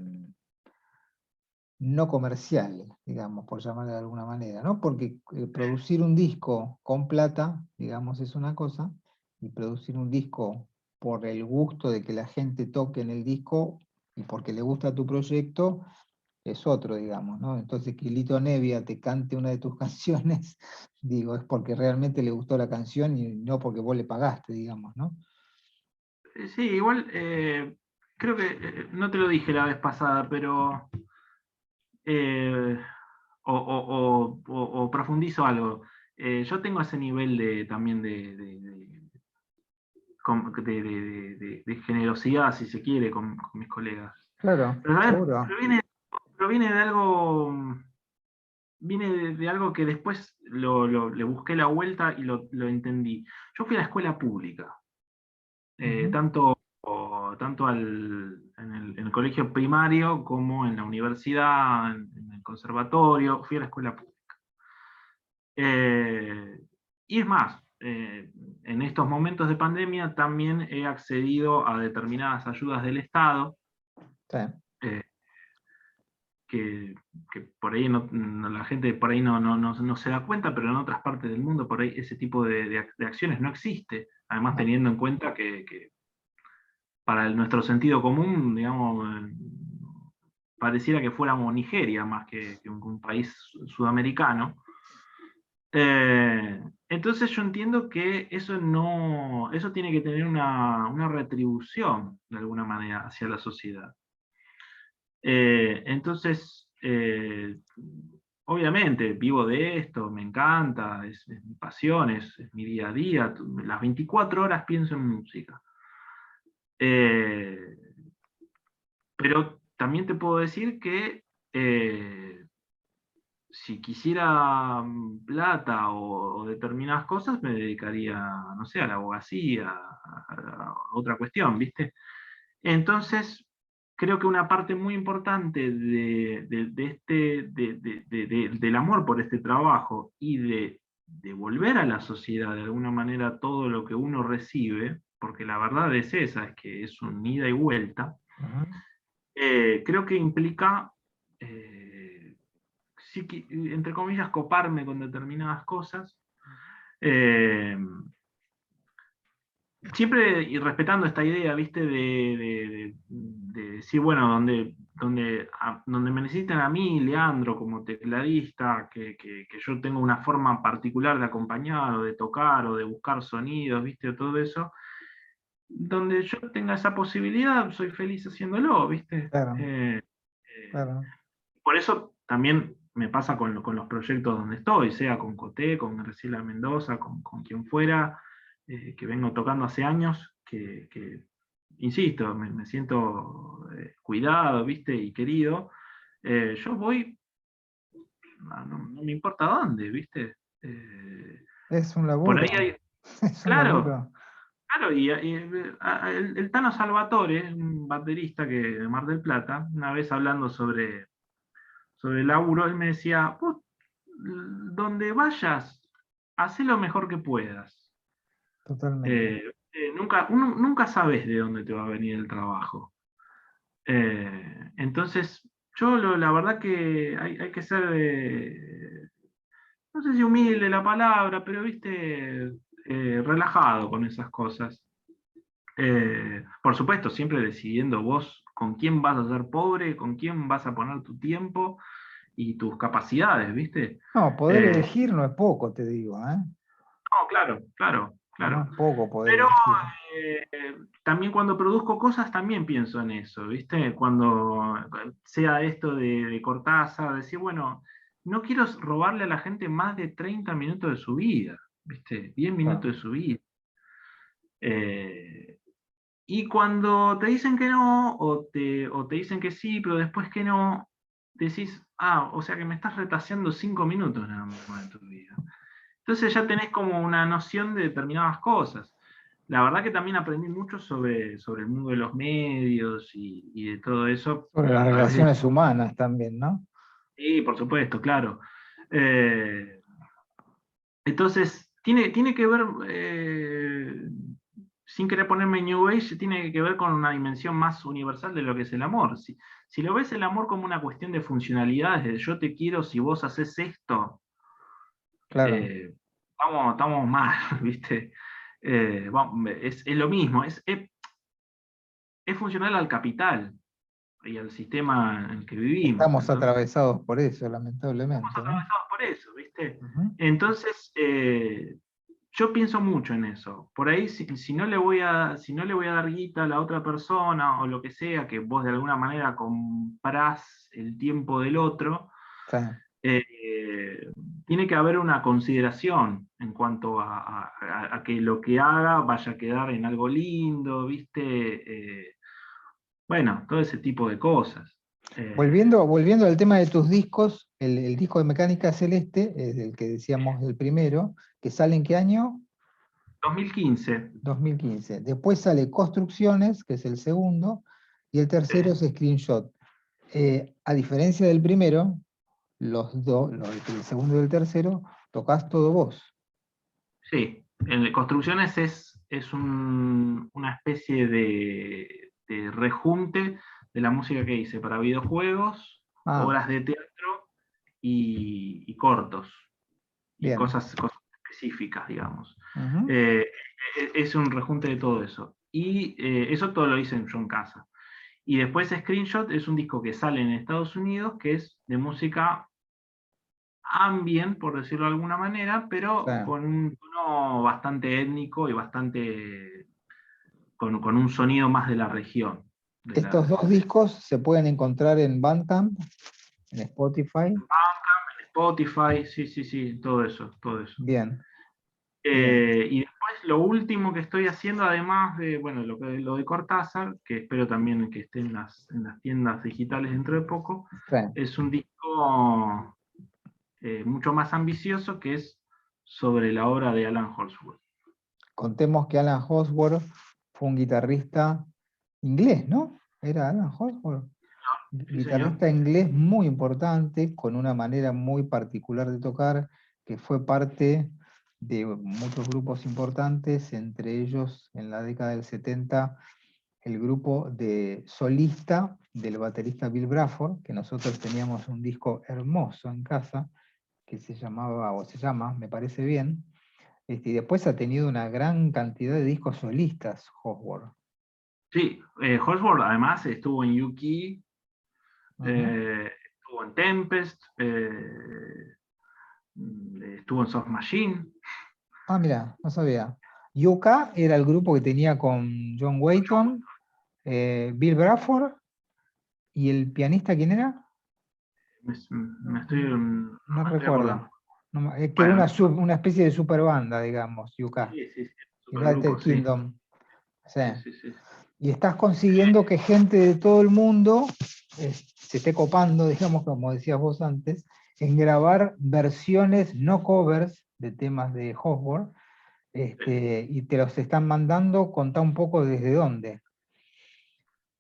no comercial, digamos, por llamarlo de alguna manera, ¿no? Porque producir un disco con plata, digamos, es una cosa, y producir un disco por el gusto de que la gente toque en el disco y porque le gusta tu proyecto, es otro, digamos, ¿no? Entonces que Lito Nevia te cante una de tus canciones, digo, es porque realmente le gustó la canción y no porque vos le pagaste, digamos, ¿no? Sí, igual creo que no te lo dije la vez pasada, pero eh, o profundizo algo. Yo tengo ese nivel también de generosidad, si se quiere, con mis colegas. Claro, Pero, ¿sabes? seguro. Proviene de algo, viene de algo que después le busqué la vuelta y lo entendí. Yo fui a la escuela pública, Ujú. tanto en el colegio primario como en la universidad, en el conservatorio, fui a la escuela pública. Y es más, en estos momentos de pandemia también he accedido a determinadas ayudas del Estado, Sí, eh, que, que por ahí la gente por ahí no se da cuenta, pero en otras partes del mundo por ahí ese tipo de acciones no existe. Además, no, teniendo en cuenta que para nuestro sentido común, digamos, pareciera que fuéramos Nigeria más que un país sudamericano. Entonces yo entiendo que eso tiene que tener una retribución de alguna manera hacia la sociedad. Entonces, obviamente, vivo de esto, me encanta, es mi pasión, es mi día a día. Las 24 horas pienso en música. Eh, pero también te puedo decir que si quisiera plata o determinadas cosas, me dedicaría, no sé, a la abogacía, a otra cuestión, ¿viste? Entonces, creo que una parte muy importante del amor por este trabajo y de devolver a la sociedad de alguna manera todo lo que uno recibe, porque la verdad es esa, es que es un ida y vuelta, ujú. creo que implica, eh, sí entre comillas, coparme con determinadas cosas. eh, Siempre y respetando esta idea, ¿viste? De decir, bueno, donde me necesiten a mí, Leandro, como tecladista, que yo tengo una forma particular de acompañar, o de tocar, o de buscar sonidos, ¿viste? O todo eso, donde yo tenga esa posibilidad, soy feliz haciéndolo, ¿viste? Claro, claro. Por eso también me pasa con los proyectos donde estoy, sea con Coté, con Graciela Mendoza, con quien fuera, que vengo tocando hace años, insisto, me siento cuidado, ¿viste? Y querido. Yo voy, no me importa dónde, ¿viste? Es un Por ahí laburo, hay, es un claro, laburo. claro, el Tano Salvatore, un baterista de Mar del Plata, una vez hablando sobre el laburo, él me decía, vos, donde vayas, hacé lo mejor que puedas. Totalmente. Uno nunca sabes de dónde te va a venir el trabajo. Entonces, la verdad que hay que ser, no sé si humilde la palabra, pero viste, relajado con esas cosas. Por supuesto, siempre decidiendo vos con quién vas a ser pobre, con quién vas a poner tu tiempo y tus capacidades, ¿viste? No, poder Eh, elegir no es poco, te digo, ¿eh? no, claro, claro, No claro. es poco poder Pero elegir. también cuando produzco cosas, también pienso en eso, ¿viste? Cuando sea esto de Cortázar, decir, bueno, no quiero robarle a la gente más de 30 minutos de su vida, ¿viste? 10 Claro, minutos de su vida. Eh, y cuando te dicen que no, o te dicen que sí, pero después que no, decís, o sea que me estás retaseando 5 minutos nada más de tu vida. Entonces ya tenés como una noción de determinadas cosas. La verdad que también aprendí mucho sobre el mundo de los medios y de todo eso sobre las a través de... relaciones humanas también, ¿no? Sí, por supuesto, claro. Eh, entonces, tiene que ver, sin querer ponerme New Age, tiene que ver con una dimensión más universal de lo que es el amor. Si lo ves el amor como una cuestión de funcionalidades, de yo te quiero si vos haces esto, Claro, eh, estamos mal, ¿viste? Es lo mismo, es funcional al capital. y al sistema en el que vivimos. Estamos ¿Entendés? atravesados por eso, Estamos lamentablemente, ¿no? atravesados por eso, ¿viste? Ujú. Entonces, yo pienso mucho en eso. Por ahí, si no le voy a dar guita a la otra persona o lo que sea, que vos de alguna manera comprás el tiempo del otro, Sí. eh, tiene que haber una consideración en cuanto a que lo que haga vaya a quedar en algo lindo, ¿viste? Bueno, todo ese tipo de cosas. Volviendo al tema de tus discos, el disco de Mecánica Celeste, el que decíamos el primero, que sale ¿en qué año? 2015. 2015. Después sale Construcciones, que es el segundo, y el tercero es Screenshot. A diferencia del primero, los dos, el segundo y el tercero, tocas todo vos. Sí, en Construcciones es una especie de rejunte de la música que hice para videojuegos, Ah, obras de teatro y cortos, y bien. cosas específicas, digamos. Ujú. Eh, es un rejunte de todo eso. Y eso todo lo hice yo en casa. Y después Screenshot es un disco que sale en Estados Unidos, que es de música ambient, por decirlo de alguna manera, Sí. pero con un tono bastante étnico y bastante con un sonido más de la región. Estos dos discos se pueden encontrar en Bandcamp, en Spotify. Spotify, sí, sí, sí, todo eso, todo eso. Bien, bien. Y después lo último que estoy haciendo, además de, bueno, lo de Cortázar, que espero también que esté en las tiendas digitales dentro de poco, Sí. es un disco mucho más ambicioso, que es sobre la obra de Alan Holdsworth. Contemos que Alan Holdsworth fue un guitarrista inglés, ¿no? Era Alan Holdsworth. Sí, señor. Guitarrista inglés muy importante, con una manera muy particular de tocar, que fue parte de muchos grupos importantes, entre ellos en la década del 70 el grupo de solista del baterista Bill Bruford, que nosotros teníamos un disco hermoso en casa, que se llamaba, o se llama, me parece bien, y después ha tenido una gran cantidad de discos solistas, Hosworth. Sí, Holdsworth además estuvo en Yuki, Ujú. estuvo en Tempest, estuvo en Soft Machine. Ah, mira, no sabía. Yuka era el grupo que tenía con John Wayton, Bill Bruford, y el pianista, ¿quién era? Me estoy, No, no no me estoy recuerdo. acordando. Es que era Bueno, una especie de super banda, digamos, Yuka. sí, sí, sí, United supergrupo, sí. Kingdom. Sí. Sí, sí, sí. Y estás consiguiendo que gente de todo el mundo se esté copando, digamos, como decías vos antes, en grabar versiones, no covers, de temas de Hosworth, y te los están mandando. Contá un poco desde dónde.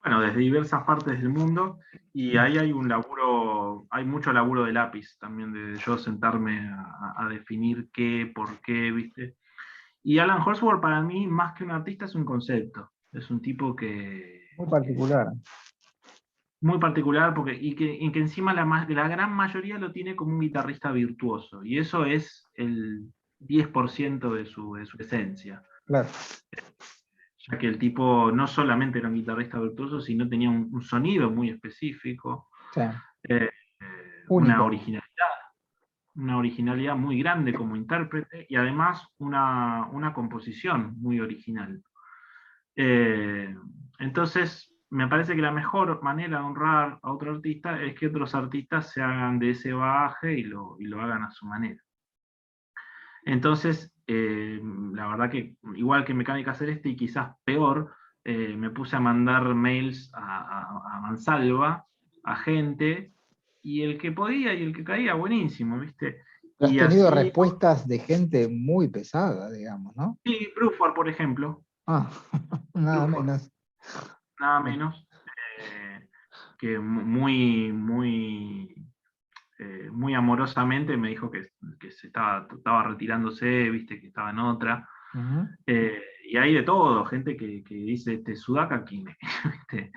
Bueno, desde diversas partes del mundo, y ahí hay un laburo, hay mucho laburo de lápiz también, de yo sentarme a definir qué, por qué, ¿viste? Y Alan Holdsworth para mí, más que un artista, es un concepto. Es un tipo Muy particular. muy particular porque, y que encima la gran mayoría lo tiene como un guitarrista virtuoso. Y eso es el 10% de su esencia. Claro. Ya que el tipo no solamente era un guitarrista virtuoso, sino tenía un sonido muy específico, Sí. eh, una Único. originalidad muy grande como intérprete y además una composición muy original. Eh, entonces, me parece que la mejor manera de honrar a otro artista es que otros artistas se hagan de ese bagaje y lo hagan a su manera. Entonces, la verdad que igual que Mecánica Celeste y quizás peor, me puse a mandar mails a mansalva, a gente, y el que podía y el que caía, buenísimo, ¿viste? Has Y tenido así, respuestas de gente muy pesada, digamos, ¿no? sí, Bruford, por ejemplo, Ah, nada Bruford, menos. nada Sí. menos, que muy amorosamente me dijo que se estaba retirándose, viste, que estaba en otra. Ujú. Y hay de todo, gente que dice, Sudaka, ¿quién? ¿Viste?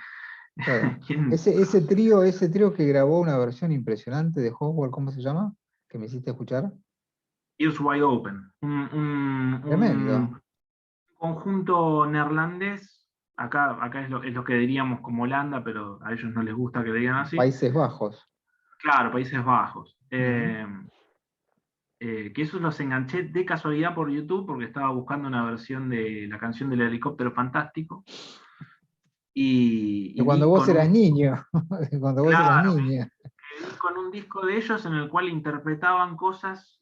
Claro. ¿Quién? Ese trío que grabó una versión impresionante de Hogwarts, ¿cómo se llama? Que me hiciste escuchar. Ears Wide Open. Un Tremendo. conjunto neerlandés acá es lo que diríamos como Holanda, pero a ellos no les gusta que le digan así. Países Bajos. Claro, Países Bajos. Ujú. Que esos los enganché de casualidad por YouTube porque estaba buscando una versión de la canción del helicóptero fantástico. De Y cuando di vos con eras un, niño. De cuando vos eras claro, niño. que di con un disco de ellos en el cual interpretaban cosas,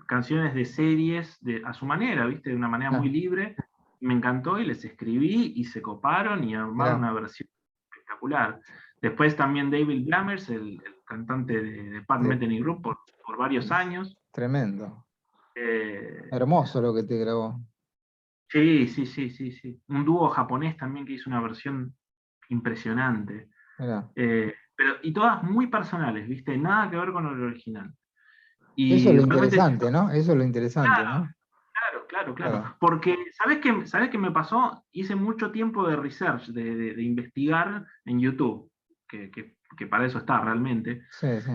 canciones de series a su manera, ¿viste? De una manera muy Ah, libre. Me encantó y les escribí y se coparon y armaron mirá, una versión espectacular. Después también David Blammers, el cantante de Pat de- Metheny Group por varios años. tremendo. Eh, Hermoso lo que te grabó. sí, sí, sí, sí, sí. Un dúo japonés también que hizo una versión impresionante. Mirá. Y todas muy personales, ¿viste? Nada que ver con el original. Eso es Y lo realmente, interesante, ¿no? Eso es lo interesante, ¿no? claro, claro, claro. Claro. Porque, ¿sabés qué me pasó? Hice mucho tiempo de research, de investigar en YouTube, que para eso está realmente. Sí, sí.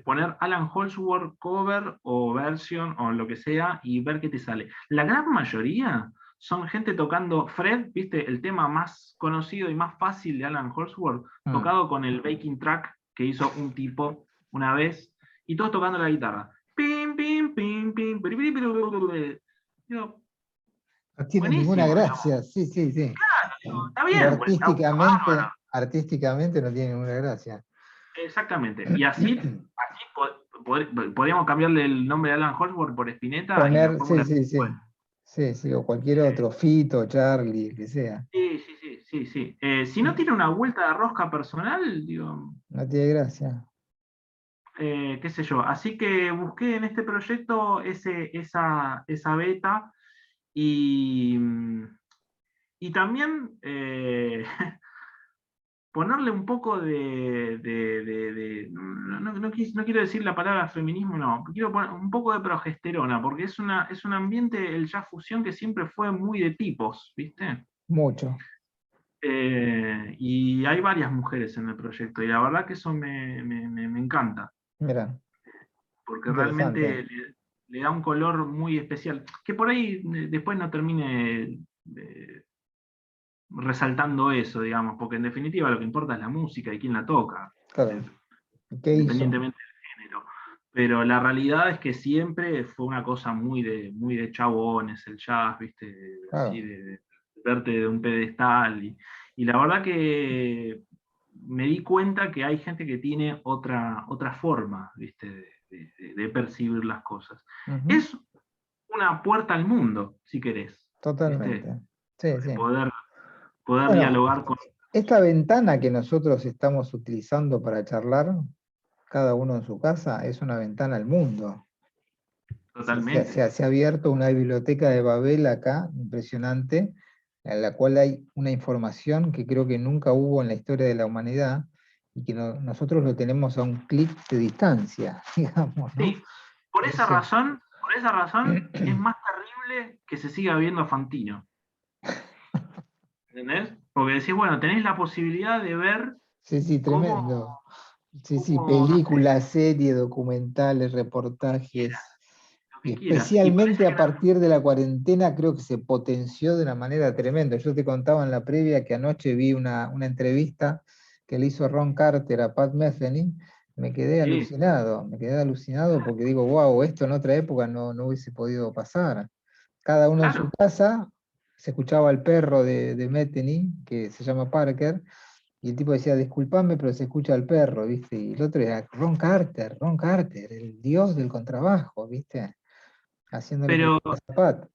Poner Alan Holdsworth cover o version o lo que sea y ver qué te sale. La gran mayoría son gente tocando Fred, ¿viste? El tema más conocido y más fácil de Alan Holdsworth, Mm. tocado con el backing track que hizo un tipo una vez, y todos tocando la guitarra. Pim, pim, pim, pim, digo, No tiene ninguna buenísimo, digamos. gracia. Sí, sí, sí. Digo, está Y bien, pues está bárbaro. artísticamente no tiene ninguna gracia. Exactamente. Y así podríamos cambiarle el nombre de Alan Holdsworth por Spinetta y la Poner, sí, fórmula. sí, sí. Sí, sí, o cualquier otro, Fito, Charlie, que sea. Sí, sí, sí, sí, sí. Si no tiene una vuelta de rosca personal, digo, No tiene gracia. qué sé yo. Así que busqué en este proyecto esa beta y, y también ponerle un poco no quiero decir la palabra feminismo, no, quiero poner un poco de progesterona, porque es un ambiente, el jazz fusión, que siempre fue muy de tipos, ¿viste? Mucho. Y hay varias mujeres en el proyecto, y la verdad que eso me encanta, Mira, porque interesante. realmente le da un color muy especial, que por ahí después no termine resaltando eso, digamos, porque en definitiva lo que importa es la música y quién la toca, Claro. ¿Qué hizo? independientemente del género. Pero la realidad es que siempre fue una cosa muy de chabones, el jazz, ¿viste? Así Claro. de verte de un pedestal. Y la verdad que me di cuenta que hay gente que tiene otra forma, ¿viste? De percibir las cosas. Ujú. Es una puerta al mundo, si querés, ¿viste? Totalmente. Sí, De sí. poder Bueno, dialogar con... esta ventana que nosotros estamos utilizando para charlar, cada uno en su casa, es una ventana al mundo. Totalmente. Se ha abierto una biblioteca de Babel acá, impresionante, en la cual hay una información que creo que nunca hubo en la historia de la humanidad y que nosotros lo tenemos a un clic de distancia, digamos, ¿no? Sí, Eso. por esa razón es más terrible que se siga viendo a Fantino. ¿Entendés? Porque decís, bueno, tenés la posibilidad de ver Sí, sí, cómo, tremendo. Sí, sí, no sé, películas, series, documentales, quiera, reportajes. lo Y que quieras. Y parece especialmente que a partir de la cuarentena creo que se potenció de una manera tremenda. Yo te contaba en la previa que anoche vi una entrevista que le hizo Ron Carter a Pat Metheny. sí, Me quedé alucinado porque digo, wow, esto en otra época no hubiese podido pasar. Cada uno en su claro. casa, se escuchaba al perro de Metheny, que se llama Parker, y el tipo decía, disculpame, pero se escucha al perro, ¿viste? Y el otro era Ron Carter, el dios del contrabajo, ¿viste? Haciéndole Pero, preguntas a Pat.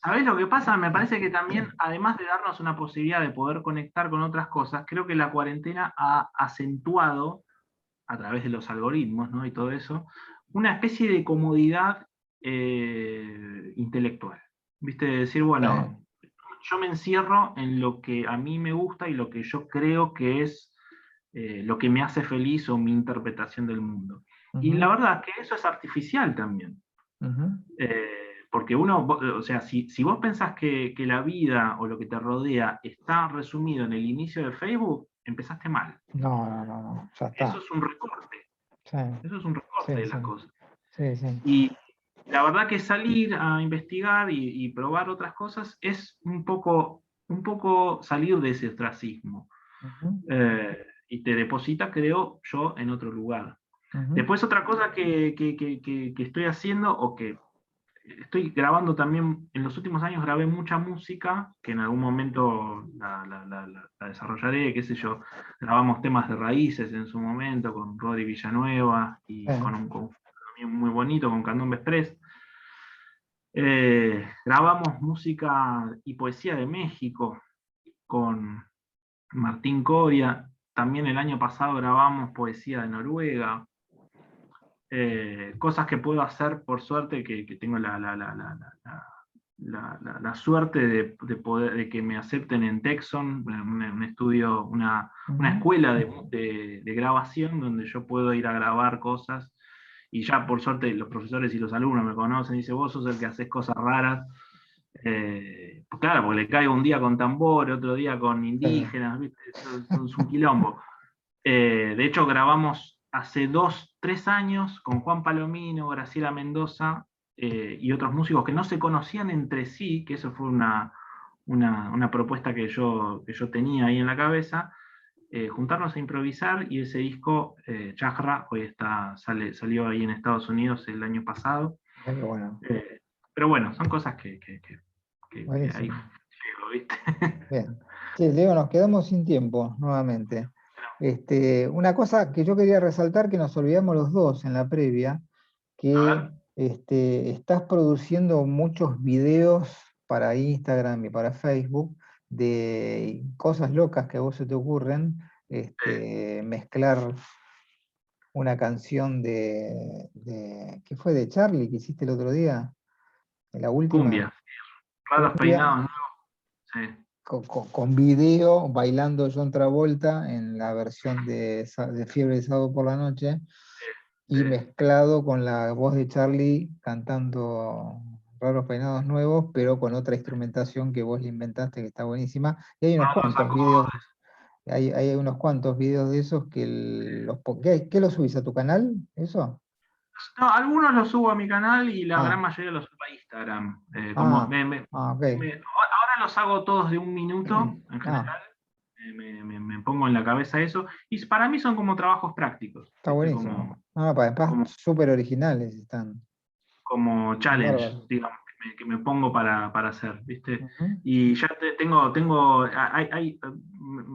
¿sabés lo que pasa? Me parece que también, además de darnos una posibilidad de poder conectar con otras cosas, creo que la cuarentena ha acentuado, a través de los algoritmos, ¿no? Y todo eso, una especie de comodidad intelectual. ¿Viste? De decir, bueno, Sí. yo me encierro en lo que a mí me gusta y lo que yo creo que es lo que me hace feliz o mi interpretación del mundo. Y la Ujú, verdad que eso es artificial también. ujú. Porque o sea, si vos pensás que la vida o lo que te rodea está resumido en el inicio de Facebook, empezaste mal. No, ya Eso está. es un recorte. Sí, Eso es un recorte sí, de sí, las cosas. sí, sí. la verdad que salir a investigar y probar otras cosas es un poco salir de ese ostracismo. Ujú, Y te deposita, creo yo, en otro lugar. ujú. Después otra cosa que estoy haciendo, o que estoy grabando también, en los últimos años grabé mucha música, que en algún momento la desarrollaré, qué sé yo, grabamos temas de raíces en su momento con Rodri Villanueva y con un conjunto también muy bonito, con Candombe Express. Grabamos música y poesía de México con Martín Coria. También el año pasado grabamos poesía de Noruega. Cosas que puedo hacer por suerte, que tengo la suerte de poder, de que me acepten en Texon, un estudio, una Ujú. escuela de grabación donde yo puedo ir a grabar cosas. Y ya por suerte los profesores y los alumnos me conocen y dicen, vos sos el que haces cosas raras. Pues claro, porque le caigo un día con tambor, otro día con Sí. indígenas, ¿viste? Eso es un quilombo. De hecho, grabamos hace 2, 3 años con Juan Palomino, Graciela Mendoza y otros músicos que no se conocían entre sí, que eso fue una propuesta que yo tenía ahí en la cabeza, juntarnos a improvisar, y ese disco, Chajra, hoy salió ahí en Estados Unidos el año pasado. Mira qué bueno. Eh, pero bueno, son cosas que ahí Buenísimo. llego, ¿viste? Bien. Sí, Leo, nos quedamos sin tiempo nuevamente. Una cosa que yo quería resaltar, que nos olvidamos los dos en la previa, A que ver, estás produciendo muchos videos para Instagram y para Facebook de cosas locas que a vos se te ocurren, mezclar una canción ¿qué fue? ¿De Charlie que hiciste el otro día? La última, cumbia, raros cumbia, peinados, ¿no? Sí. con video, bailando John Travolta en la versión de Fiebre de Sábado por la Noche, Sí. y mezclado con la voz de Charlie cantando Raros Peinados Nuevos, pero con otra instrumentación que vos le inventaste, que está buenísima. Y hay unos Con otros cuantos videos, acordes. hay unos cuantos videos de esos que ¿qué los subís a tu canal? ¿Eso? No, algunos los subo a mi canal y la gran Ah, mayoría los subo a Instagram. ah, ok. Ahora los hago todos de 1 minuto en Ah, general. Me pongo en la cabeza eso. Y para mí son como trabajos prácticos, está ¿viste? buenísimo. Ah, además, Como, súper originales están. como Están challenge, bárbaros. digamos, que me pongo para hacer, ¿viste? Ujú. Y ya tengo,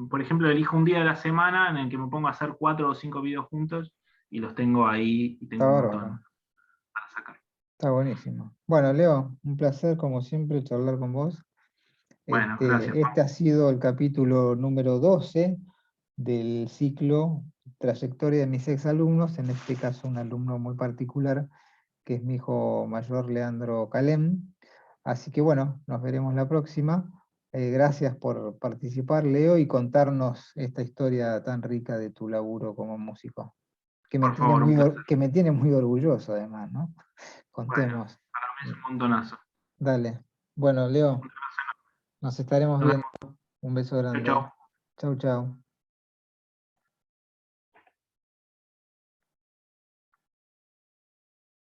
por ejemplo, elijo un día de la semana en el que me pongo a hacer 4 o 5 videos juntos y los tengo ahí y Está tengo un bárbaro. montón para sacar. Está buenísimo. Bueno, Leo, un placer como siempre charlar con vos. Bueno, gracias, Juan. Este ha sido el capítulo número 12 del ciclo Trayectoria de mis exalumnos, en este caso un alumno muy particular, que es mi hijo mayor Leandro Calem. Así que bueno, nos veremos la próxima. Gracias por participar, Leo, y contarnos esta historia tan rica de tu laburo como músico, Por favor, un placer. que me tiene muy orgulloso además, ¿no? Bueno, Contemos. para mí es un montonazo. Dale. Bueno, Leo, nos estaremos Nos viendo. vemos. Un beso Chau, grande. chau. Chau, chau.